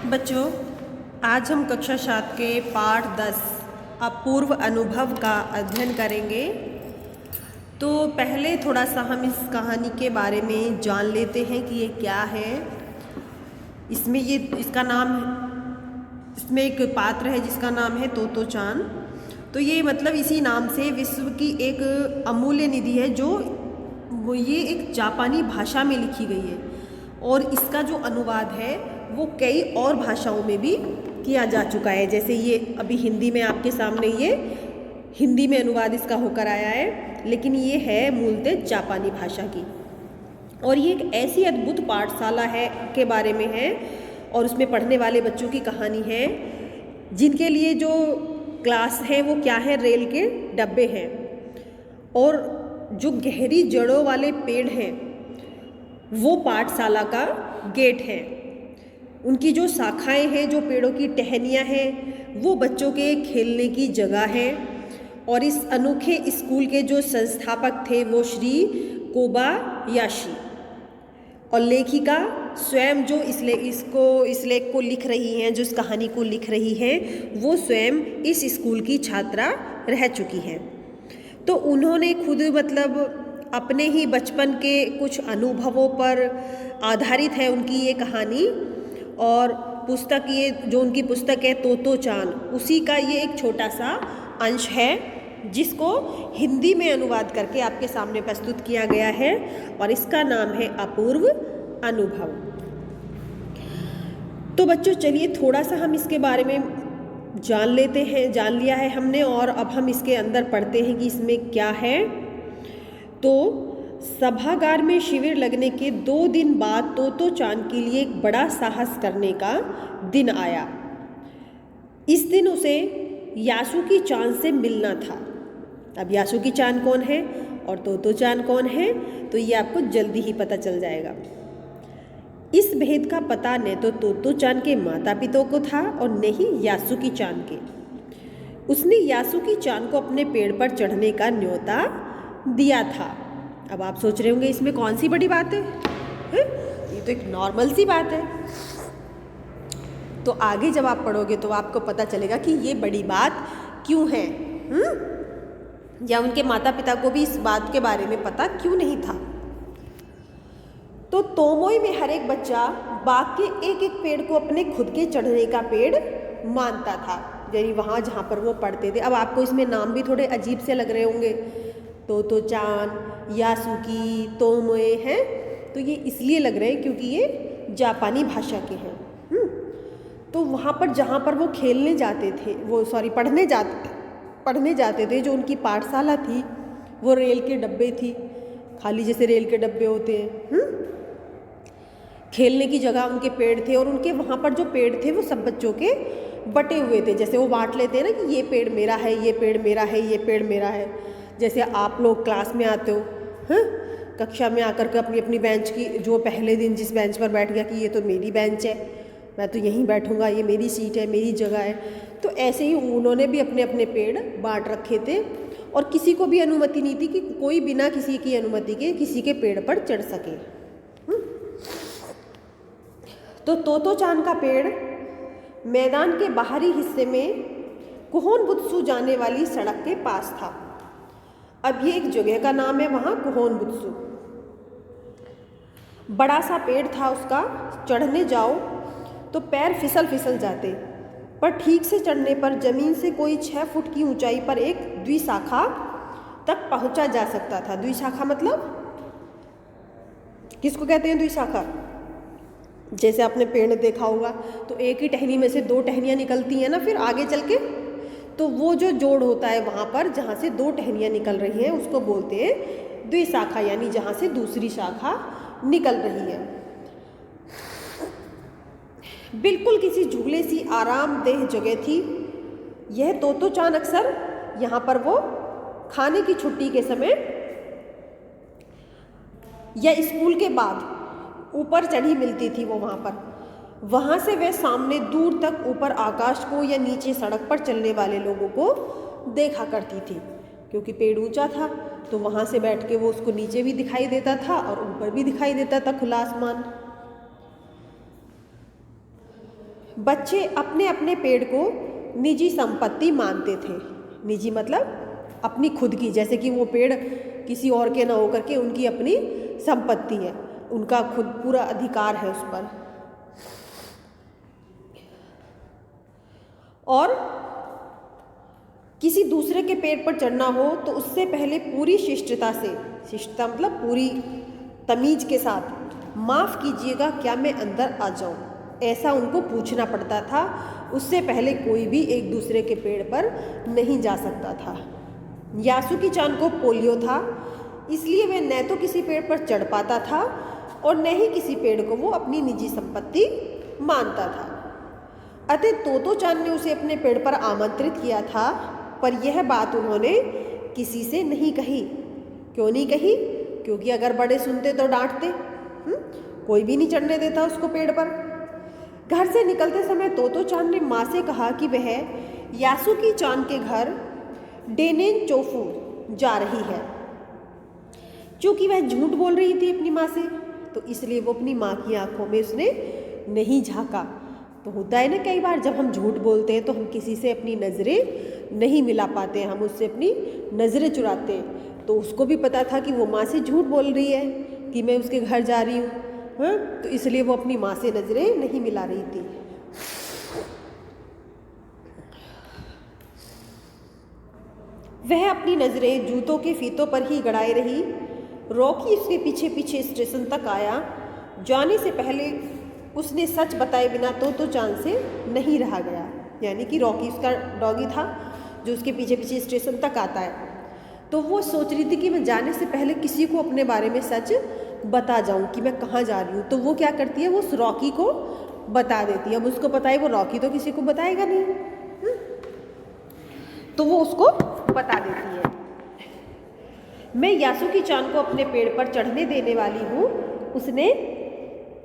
बच्चों, आज हम कक्षा 7 के पाठ 10 अपूर्व अनुभव का अध्ययन करेंगे। तो पहले थोड़ा सा हम इस कहानी के बारे में जान लेते हैं कि ये क्या है। इसमें इसमें एक पात्र है जिसका नाम है तोतो चान। तो ये मतलब इसी नाम से विश्व की एक अमूल्य निधि है जो ये एक जापानी भाषा में लिखी गई है और इसका जो अनुवाद है वो कई और भाषाओं में भी किया जा चुका है। जैसे ये अभी हिंदी में आपके सामने ये हिंदी में अनुवाद इसका होकर आया है, लेकिन ये है मूलतः जापानी भाषा की। और ये एक ऐसी अद्भुत पाठशाला है के बारे में है और उसमें पढ़ने वाले बच्चों की कहानी है जिनके लिए जो क्लास है वो क्या है, रेल के डब्बे हैं और जो गहरी जड़ों वाले पेड़ हैं वो पाठशाला का गेट है। उनकी जो शाखाएं हैं, जो पेड़ों की टहनियाँ हैं, वो बच्चों के खेलने की जगह है। और इस अनोखे स्कूल के जो संस्थापक थे वो श्री कोबायाशी और लेखिका स्वयं जो इस लेख को लिख रही हैं, जो इस कहानी को लिख रही हैं, वो स्वयं इस स्कूल की छात्रा रह चुकी हैं। तो उन्होंने खुद मतलब अपने ही बचपन के कुछ अनुभवों पर आधारित है उनकी ये कहानी। और पुस्तक, ये जो उनकी पुस्तक है तोतो चान, उसी का ये एक छोटा सा अंश है जिसको हिंदी में अनुवाद करके आपके सामने प्रस्तुत किया गया है और इसका नाम है अपूर्व अनुभव। तो बच्चों चलिए थोड़ा सा हम इसके बारे में जान लेते हैं। जान लिया है हमने और अब हम इसके अंदर पढ़ते हैं कि इसमें क्या है। तो सभागार में शिविर लगने के 2 दिन बाद तोतो चान के लिए एक बड़ा साहस करने का दिन आया। इस दिन उसे यासुकी चान से मिलना था। अब यासुकी चान कौन है और तोतो चान कौन है, तो ये आपको जल्दी ही पता चल जाएगा। इस भेद का पता न तो तोतो चान के माता पिता को था और न ही यासुकी चान के। उसने यासुकी चान को अपने पेड़ पर चढ़ने का न्योता दिया था। अब आप सोच रहे होंगे इसमें कौन सी बड़ी बात है? ये तो एक नॉर्मल सी बात है। तो आगे जब आप पढ़ोगे तो आपको पता चलेगा कि ये बड़ी बात क्यों है। या उनके माता पिता को भी इस बात के बारे में पता क्यों नहीं था। तो तोमोई में हर एक बच्चा बाग के एक एक पेड़ को अपने खुद के चढ़ने का पेड़ मानता था, यानी वहाँ जहाँ पर वो पढ़ते थे। अब आपको इसमें नाम भी थोड़े अजीब से लग रहे होंगे, तोतो चान, यासुकी, तोमोए हैं। तो ये इसलिए लग रहे हैं क्योंकि ये जापानी भाषा के हैं। तो वहाँ पर जहाँ पर वो खेलने जाते थे, पढ़ने जाते थे, जो उनकी पाठशाला थी वो रेल के डब्बे थी, खाली जैसे रेल के डब्बे होते हैं। खेलने की जगह उनके पेड़ थे और उनके वहाँ पर जो पेड़ थे वो सब बच्चों के बटे हुए थे। जैसे वो बांट लेते हैं ना कि ये पेड़ मेरा है, ये पेड़ मेरा है, ये पेड़ मेरा है। जैसे आप लोग क्लास में आते हो, कक्षा में आकर के अपनी अपनी बेंच की, जो पहले दिन जिस बेंच पर बैठ गया कि ये तो मेरी बेंच है, मैं तो यहीं बैठूंगा, ये मेरी सीट है, मेरी जगह है। तो ऐसे ही उन्होंने भी अपने अपने पेड़ बांट रखे थे और किसी को भी अनुमति नहीं थी कि कोई बिना किसी की अनुमति के किसी के पेड़ पर चढ़ सके। तो तोतो चान का पेड़ मैदान के बाहरी हिस्से में कुहोनबुत्सु जाने वाली सड़क के पास था। अब ये एक जगह का नाम है वहाँ, कुहोनबुत्सु। बड़ा सा पेड़ था उसका, चढ़ने जाओ तो पैर फिसल जाते, पर ठीक से चढ़ने पर जमीन से कोई 6 फुट की ऊंचाई पर एक द्विशाखा तक पहुंचा जा सकता था। द्विशाखा मतलब किसको कहते हैं? द्विशाखा, जैसे आपने पेड़ देखा होगा तो एक ही टहनी में से 2 टहनियाँ निकलती हैं ना, फिर आगे चल के, तो वो जो जोड़ होता है वहाँ पर जहाँ से 2 टहनियाँ निकल रही हैं उसको बोलते हैं द्विशाखा, यानी जहाँ से दूसरी शाखा निकल रही है। बिल्कुल किसी झूले सी आरामदेह जगह थी यह। तोतो चान अक्सर यहाँ पर वो खाने की छुट्टी के समय या स्कूल के बाद ऊपर चढ़ी मिलती थी वो वहाँ पर। वहाँ से वह सामने दूर तक ऊपर आकाश को या नीचे सड़क पर चलने वाले लोगों को देखा करती थी, क्योंकि पेड़ ऊंचा था तो वहाँ से बैठ के वो उसको नीचे भी दिखाई देता था और ऊपर भी दिखाई देता था खुला आसमान। बच्चे अपने अपने पेड़ को निजी संपत्ति मानते थे। निजी मतलब अपनी खुद की, जैसे कि वो पेड़ किसी और के ना होकर के उनकी अपनी संपत्ति है, उनका खुद पूरा अधिकार है उस पर। और किसी दूसरे के पेड़ पर चढ़ना हो तो उससे पहले पूरी शिष्टता से, शिष्टता मतलब पूरी तमीज के साथ, माफ़ कीजिएगा क्या मैं अंदर आ जाऊं, ऐसा उनको पूछना पड़ता था। उससे पहले कोई भी एक दूसरे के पेड़ पर नहीं जा सकता था। यासुकी चान को पोलियो था, इसलिए वह न तो किसी पेड़ पर चढ़ पाता था और न ही किसी पेड़ को वो अपनी निजी संपत्ति मानता था। अतः तोतो चान ने उसे अपने पेड़ पर आमंत्रित किया था, पर यह बात उन्होंने किसी से नहीं कही। क्यों नहीं कही? क्योंकि अगर बड़े सुनते तो डांटते। कोई भी नहीं चढ़ने देता उसको पेड़ पर। घर से निकलते समय तोतो चान ने माँ से कहा कि वह यासुकी चान के घर डेनेन चोफू जा रही है। क्योंकि वह झूठ बोल रही थी अपनी माँ से, तो इसलिए वो अपनी माँ की आंखों में उसने नहीं झांका। तो होता है ना, कई बार जब हम झूठ बोलते हैं तो हम किसी से अपनी नज़रें नहीं मिला पाते हैं, हम उससे अपनी नज़रें चुराते हैं। तो उसको भी पता था कि वो माँ से झूठ बोल रही है कि मैं उसके घर जा रही हूँ, हाँ, तो इसलिए वो अपनी माँ से नज़रें नहीं मिला रही थी। वह अपनी नज़रें जूतों के फीतों पर ही गड़ाए रही। रॉकी उसके पीछे पीछे स्टेशन तक आया। जाने से पहले उसने सच बताए बिना तोतो चान से नहीं रहा गया। यानी कि रॉकी उसका डॉगी था जो उसके पीछे पीछे स्टेशन तक आता है। तो वो सोच रही थी कि मैं जाने से पहले किसी को अपने बारे में सच बता जाऊं कि मैं कहाँ जा रही हूँ। तो वो क्या करती है, वो उस रॉकी को बता देती है। अब उसको पता है वो रॉकी तो किसी को बताएगा नहीं, तो वो उसको बता देती है। मैं यासुकी चान को अपने पेड़ पर चढ़ने देने वाली हूँ, उसने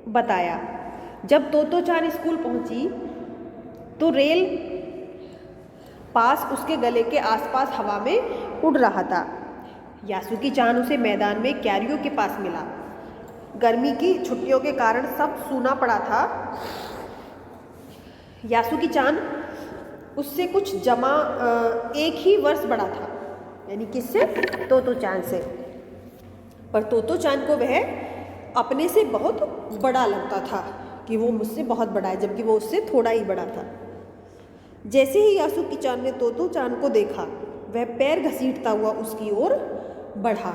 बताया। जब तोतो चान स्कूल पहुंची तो रेल पास उसके गले के आसपास हवा में उड़ रहा था। यासुकी चान उसे मैदान में क्यारियों के पास मिला। गर्मी की छुट्टियों के कारण सब सूना पड़ा था। यासुकी चान उससे कुछ जमा 1 ही वर्ष बड़ा था, यानी किससे? तोतो चान से। पर तोतो चान को वह अपने से बहुत बड़ा लगता था कि वो मुझसे बहुत बड़ा है, जबकि वो उससे थोड़ा ही बड़ा था। जैसे ही यासुकी चान ने तोतो चान को देखा, वह पैर घसीटता हुआ उसकी ओर बढ़ा।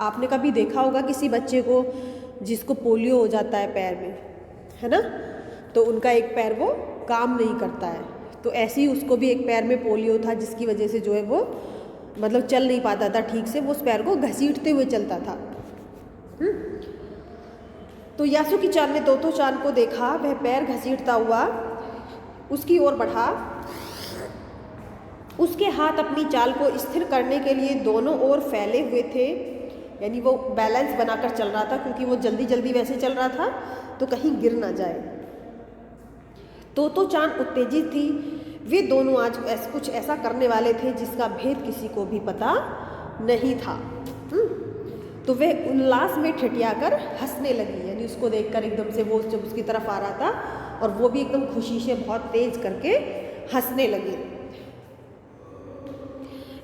आपने कभी देखा होगा किसी बच्चे को जिसको पोलियो हो जाता है पैर में, है ना, तो उनका एक पैर वो काम नहीं करता है। तो ऐसे ही उसको भी एक पैर में पोलियो था, जिसकी वजह से जो है वो मतलब चल नहीं पाता था ठीक से, वो उस पैर को घसीटते हुए चलता था। तो यासुकी चान ने तोतो चान को देखा, वह पैर घसीटता हुआ उसकी ओर बढ़ा। उसके हाथ अपनी चाल को स्थिर करने के लिए दोनों ओर फैले हुए थे, यानी वो बैलेंस बनाकर चल रहा था, क्योंकि वो जल्दी जल्दी वैसे चल रहा था तो कहीं गिर ना जाए। तोतो चान उत्तेजित थी। वे दोनों आज कुछ ऐसा करने वाले थे जिसका भेद किसी को भी पता नहीं था। तो वह उल्लास में ठिठियाकर हंसने लगी, यानी उसको देखकर एकदम से वो जब उसकी तरफ आ रहा था और वो भी एकदम खुशी से बहुत तेज करके हंसने लगी।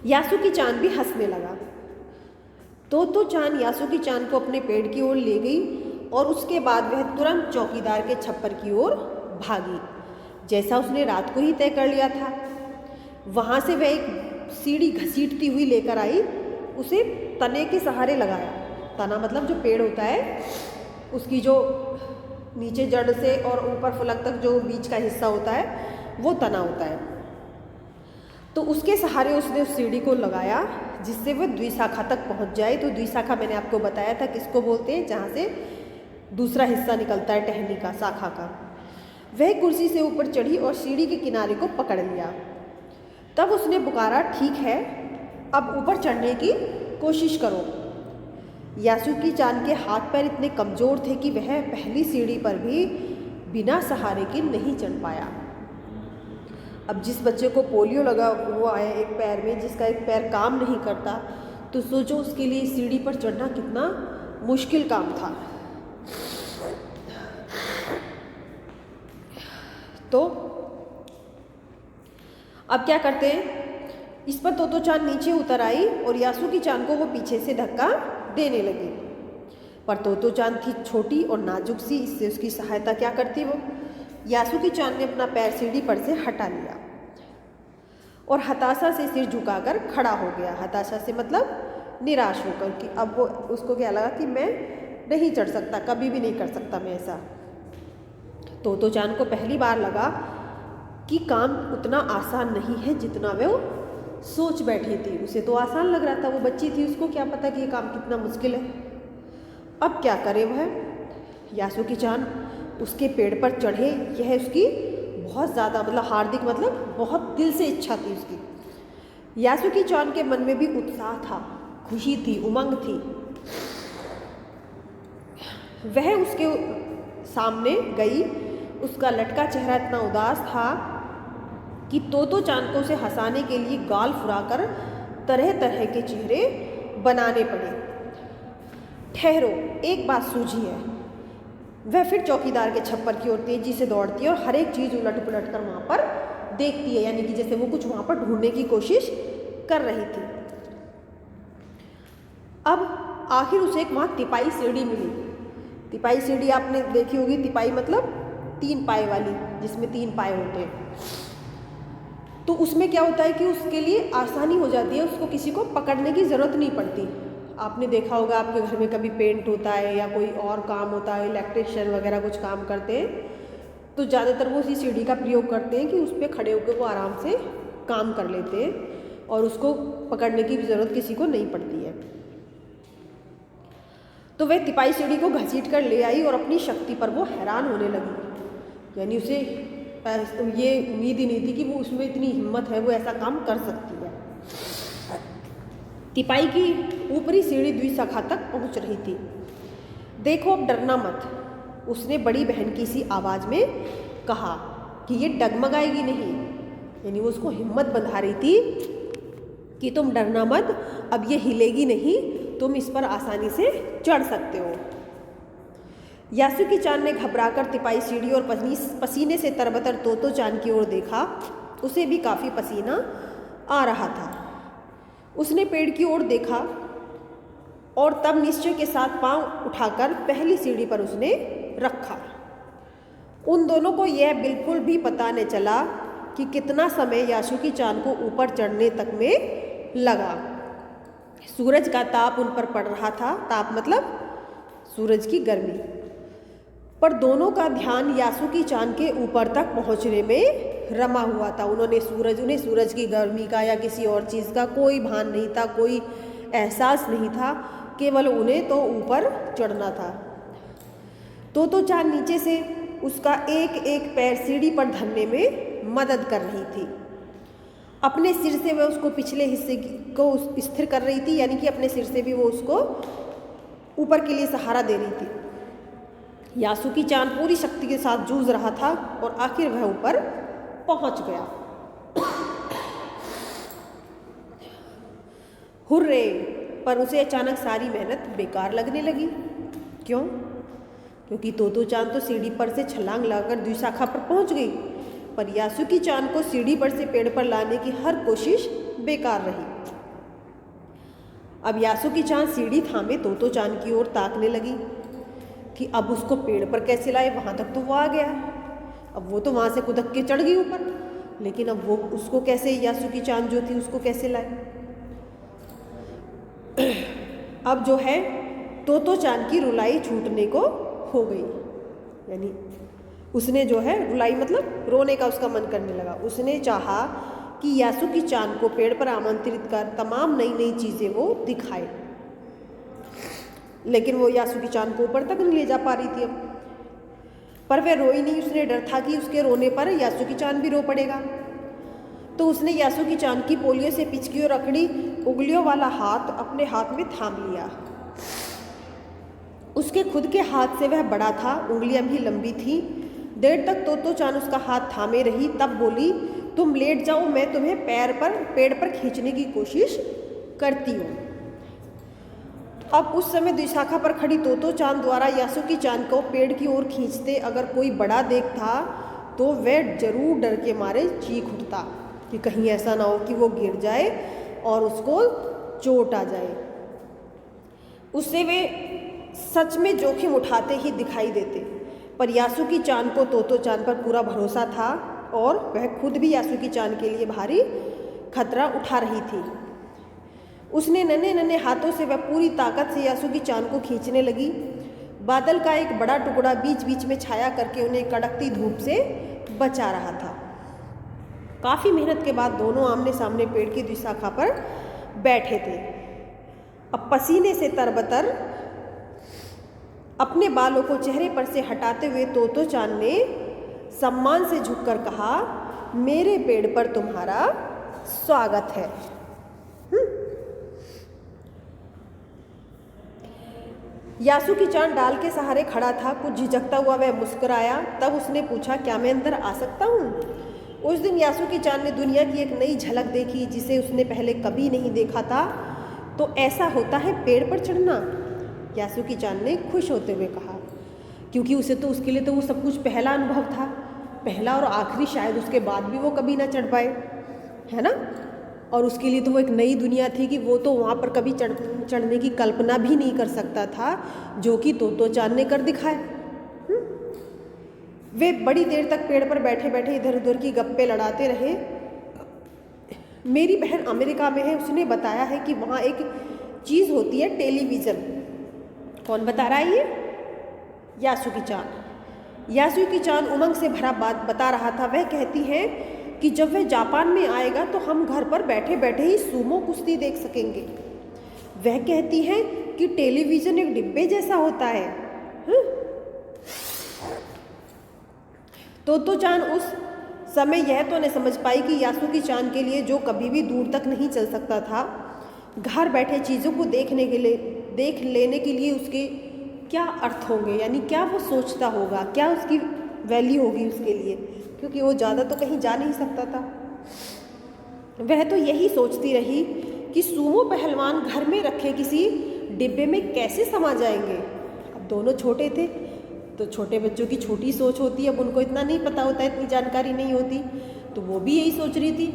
यासुकी चान भी हंसने लगा। तोतो चान यासुकी चान को अपने पेड़ की ओर ले गई और उसके बाद वह तुरंत चौकीदार के छप्पर की ओर भागी, जैसा उसने रात को ही तय कर लिया था। वहाँ से वह एक सीढ़ी घसीटती हुई लेकर आई, उसे तने के सहारे लगाया। तना मतलब जो पेड़ होता है उसकी जो नीचे जड़ से और ऊपर फलक तक जो बीच का हिस्सा होता है वो तना होता है। तो उसके सहारे उसने उस सीढ़ी को लगाया जिससे वह द्विशाखा तक पहुंच जाए। तो द्विशाखा मैंने आपको बताया था किसको बोलते हैं, जहाँ से दूसरा हिस्सा निकलता है टहनी का, शाखा का। वह कुर्सी से ऊपर चढ़ी और सीढ़ी के किनारे को पकड़ लिया। तब उसने पुकारा, ठीक है, अब ऊपर चढ़ने की कोशिश करो। यासुकी चान के हाथ पैर इतने कमज़ोर थे कि वह पहली सीढ़ी पर भी बिना सहारे के नहीं चढ़ पाया। अब जिस बच्चे को पोलियो लगा हुआ है एक पैर में, जिसका एक पैर काम नहीं करता, तो सोचो उसके लिए सीढ़ी पर चढ़ना कितना मुश्किल काम था। तो अब क्या करते हैं, इस पर तोतो चान नीचे उतर आई और यासुकी चान को वो पीछे से धक्का देने लगी। पर तोतो चान थी छोटी और नाजुक सी, इससे उसकी सहायता क्या करती वो। यासुकी चान ने अपना पैर सीढ़ी पर से हटा लिया और हताशा से सिर झुकाकर खड़ा हो गया। हताशा से मतलब निराश होकर कि अब वो उसको क्या लगा कि मैं नहीं चढ़ सकता, कभी भी नहीं कर सकता मैं ऐसा। तोतो चान को पहली बार लगा कि काम उतना आसान नहीं है जितना वो सोच बैठी थी। उसे तो आसान लग रहा था, वो बच्ची थी, उसको क्या पता कि ये काम कितना मुश्किल है। अब क्या करे वह। यासुकी चान उसके पेड़ पर चढ़े, यह उसकी बहुत ज़्यादा मतलब हार्दिक मतलब बहुत दिल से इच्छा थी उसकी। यासुकी चान के मन में भी उत्साह था, खुशी थी, उमंग थी। वह उसके सामने गई, उसका लटका चेहरा इतना उदास था कि तोतो चान को उसे हंसाने के लिए गाल फुराकर तरह तरह के चेहरे बनाने पड़े। ठहरो, एक बात सूझी है। वह फिर चौकीदार के छप्पर की ओर तेजी से दौड़ती है और हर एक चीज़ उलट पुलट कर वहाँ पर देखती है, यानी कि जैसे वो कुछ वहाँ पर ढूंढने की कोशिश कर रही थी। अब आखिर उसे एक वहाँ तिपाई सीढ़ी मिली। तिपाई सीढ़ी आपने देखी होगी, तिपाई मतलब 3 पाए वाली, जिसमें 3 पाए होते हैं। तो उसमें क्या होता है कि उसके लिए आसानी हो जाती है, उसको किसी को पकड़ने की ज़रूरत नहीं पड़ती। आपने देखा होगा आपके घर में कभी पेंट होता है या कोई और काम होता है, इलेक्ट्रिशियन वगैरह कुछ काम करते हैं, तो ज़्यादातर वो उसी सीढ़ी का प्रयोग करते हैं कि उस पर खड़े होकर वो आराम से काम कर लेते हैं और उसको पकड़ने की ज़रूरत किसी को नहीं पड़ती है। तो वह तिपाई सीढ़ी को घसीट कर ले आई और अपनी शक्ति पर वो हैरान होने लगी। यानी उसे ये उम्मीद ही नहीं थी कि वो उसमें इतनी हिम्मत है, वो ऐसा काम कर सकती है। तिपाई की ऊपरी सीढ़ी द्विशाखा तक पहुंच रही थी। देखो अब डरना मत, उसने बड़ी बहन की सी आवाज़ में कहा कि ये डगमगाएगी नहीं। यानी वो उसको हिम्मत बंधा रही थी कि तुम डरना मत, अब ये हिलेगी नहीं, तुम इस पर आसानी से चढ़ सकते हो। यासुकी चान ने घबराकर तिपाई सीढ़ी और पसीने से तरबतर तोतो चान की ओर देखा। उसे भी काफ़ी पसीना आ रहा था। उसने पेड़ की ओर देखा और तब निश्चय के साथ पांव उठाकर पहली सीढ़ी पर उसने रखा। उन दोनों को यह बिल्कुल भी पता न चला कि कितना समय यासुकी चान को ऊपर चढ़ने तक में लगा। सूरज का ताप उन पर पड़ रहा था, ताप मतलब सूरज की गर्मी, पर दोनों का ध्यान यासुकी चान के ऊपर तक पहुंचने में रमा हुआ था। उन्हें सूरज की गर्मी का या किसी और चीज़ का कोई भान नहीं था, कोई एहसास नहीं था, केवल उन्हें तो ऊपर चढ़ना था। तोतो चान नीचे से उसका एक एक पैर सीढ़ी पर धरने में मदद कर रही थी। अपने सिर से वह उसको पिछले हिस्से को स्थिर कर रही थी, यानी कि अपने सिर से भी वो उसको ऊपर के लिए सहारा दे रही थी। यासुकी चान पूरी शक्ति के साथ जूझ रहा था और आखिर वह ऊपर पहुंच गया। हुर्रे! पर उसे अचानक सारी मेहनत बेकार लगने लगी। क्यों? क्योंकि तोतो चान तो सीढ़ी पर से छलांग लगाकर द्विशाखा पर पहुंच गई, पर यासुकी चान को सीढ़ी पर से पेड़ पर लाने की हर कोशिश बेकार रही। अब यासुकी चान सीढ़ी थामे तोतो चान की ओर ताकने लगी कि अब उसको पेड़ पर कैसे लाए। वहाँ तक तो वो आ गया, अब वो तो वहाँ से कुदक के चढ़ गई ऊपर, लेकिन अब वो उसको कैसे, यासुकी चान जो थी उसको कैसे लाए। अब जो है तोतो चान की रुलाई छूटने को हो गई, यानी उसने जो है रुलाई मतलब रोने का उसका मन करने लगा। उसने चाहा कि यासुकी चान को पेड़ पर आमंत्रित कर तमाम नई नई चीज़ें वो दिखाए, लेकिन वो यासुकी चान को ऊपर तक नहीं ले जा पा रही थी। अब पर वह रोई नहीं, उसने डर था कि उसके रोने पर यासुकी चान भी रो पड़ेगा। तो उसने यासुकी चान की पोलियो से पिचकी और अकड़ी उंगलियों वाला हाथ अपने हाथ में थाम लिया। उसके खुद के हाथ से वह बड़ा था, उंगलियां भी लंबी थीं। देर तक तोतो चान उसका हाथ थामे रही, तब बोली, तुम लेट जाओ, मैं तुम्हें पेड़ पर खींचने की कोशिश करती हूँ। अब उस समय द्विशाखा पर खड़ी तोतो चान द्वारा यासुकी चान को पेड़ की ओर खींचते अगर कोई बड़ा देखता तो वह जरूर डर के मारे चीख उठता कि कहीं ऐसा ना हो कि वो गिर जाए और उसको चोट आ जाए। उससे वे सच में जोखिम उठाते ही दिखाई देते, पर यासुकी चान को तोतो चान पर पूरा भरोसा था और वह खुद भी यासुकी चान के लिए भारी खतरा उठा रही थी। उसने नन्हे नन्हे हाथों से वह पूरी ताकत से यासुकी चान को खींचने लगी। बादल का एक बड़ा टुकड़ा बीच बीच में छाया करके उन्हें कड़कती धूप से बचा रहा था। काफ़ी मेहनत के बाद दोनों आमने सामने पेड़ की शाखा पर बैठे थे। अब पसीने से तरबतर अपने बालों को चेहरे पर से हटाते हुए तोतो चान ने सम्मान से झुककर कहा, मेरे पेड़ पर तुम्हारा स्वागत है। यासुकी चान डाल के सहारे खड़ा था। कुछ झिझकता हुआ वह मुस्कुराया। तब उसने पूछा, क्या मैं अंदर आ सकता हूँ? उस दिन यासुकी चान ने दुनिया की एक नई झलक देखी जिसे उसने पहले कभी नहीं देखा था। तो ऐसा होता है पेड़ पर चढ़ना? यासुकी चान ने खुश होते हुए कहा, क्योंकि उसके लिए तो वो सब कुछ पहला अनुभव था, पहला और आखिरी, शायद उसके बाद भी वो कभी ना चढ़ पाए, है ना। और उसके लिए तो वो एक नई दुनिया थी कि वो तो वहाँ पर कभी चढ़ने की कल्पना भी नहीं कर सकता था, जो कि तोतो चान ने कर दिखाया। वे बड़ी देर तक पेड़ पर बैठे बैठे इधर उधर की गप्पे लड़ाते रहे। मेरी बहन अमेरिका में है, उसने बताया है कि वहाँ एक चीज़ होती है टेलीविज़न। कौन बता रहा है ये? यासुकी चान। यासुकी चान उमंग से भरा बात बता रहा था। वह कहती है कि जब वह जापान में आएगा तो हम घर पर बैठे बैठे ही सूमो कुश्ती देख सकेंगे। वह कहती है कि टेलीविज़न एक डिब्बे जैसा होता है। तोतो चान उस समय यह तो नहीं समझ पाई कि यासुकी चान के लिए, जो कभी भी दूर तक नहीं चल सकता था, घर बैठे चीज़ों को देख लेने के लिए उसके क्या अर्थ होंगे, यानी क्या वो सोचता होगा, क्या उसकी वैल्यू होगी उसके लिए, क्योंकि वो ज़्यादा तो कहीं जा नहीं सकता था। वह तो यही सोचती रही कि सूमो पहलवान घर में रखे किसी डिब्बे में कैसे समा जाएंगे। अब दोनों छोटे थे तो छोटे बच्चों की छोटी सोच होती है, अब उनको इतना नहीं पता होता, इतनी जानकारी नहीं होती। तो वो भी यही सोच रही थी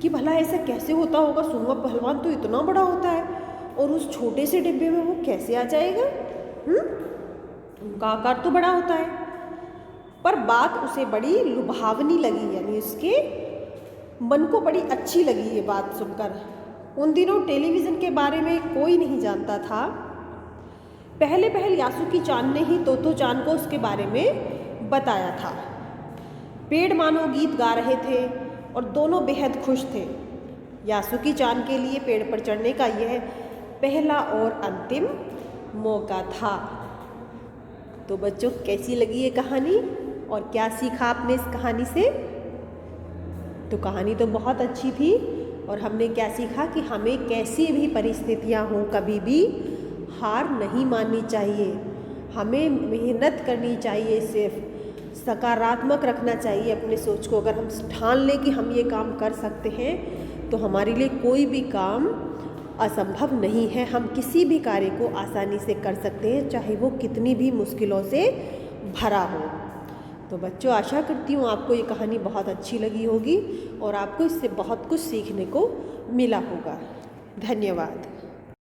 कि भला ऐसा कैसे होता होगा, सूमो पहलवान तो इतना बड़ा होता है और उस छोटे से डिब्बे में वो कैसे आ जाएगा। उनका आकार तो बड़ा होता है। पर बात उसे बड़ी लुभावनी लगी, यानी उसके मन को बड़ी अच्छी लगी ये बात सुनकर। उन दिनों टेलीविज़न के बारे में कोई नहीं जानता था। पहले यासुकी चान ने ही तोतो चान को उसके बारे में बताया था। पेड़ मानो गीत गा रहे थे और दोनों बेहद खुश थे। यासुकी चान के लिए पेड़ पर चढ़ने का यह पहला और अंतिम मौका था। तो बच्चों, कैसी लगी ये कहानी और क्या सीखा आपने इस कहानी से? तो कहानी तो बहुत अच्छी थी और हमने क्या सीखा कि हमें कैसी भी परिस्थितियां हों, कभी भी हार नहीं माननी चाहिए, हमें मेहनत करनी चाहिए, सिर्फ सकारात्मक रखना चाहिए अपने सोच को। अगर हम ठान लें कि हम ये काम कर सकते हैं तो हमारे लिए कोई भी काम असंभव नहीं है। हम किसी भी कार्य को आसानी से कर सकते हैं, चाहे वो कितनी भी मुश्किलों से भरा हो। तो बच्चों, आशा करती हूँ आपको ये कहानी बहुत अच्छी लगी होगी और आपको इससे बहुत कुछ सीखने को मिला होगा। धन्यवाद।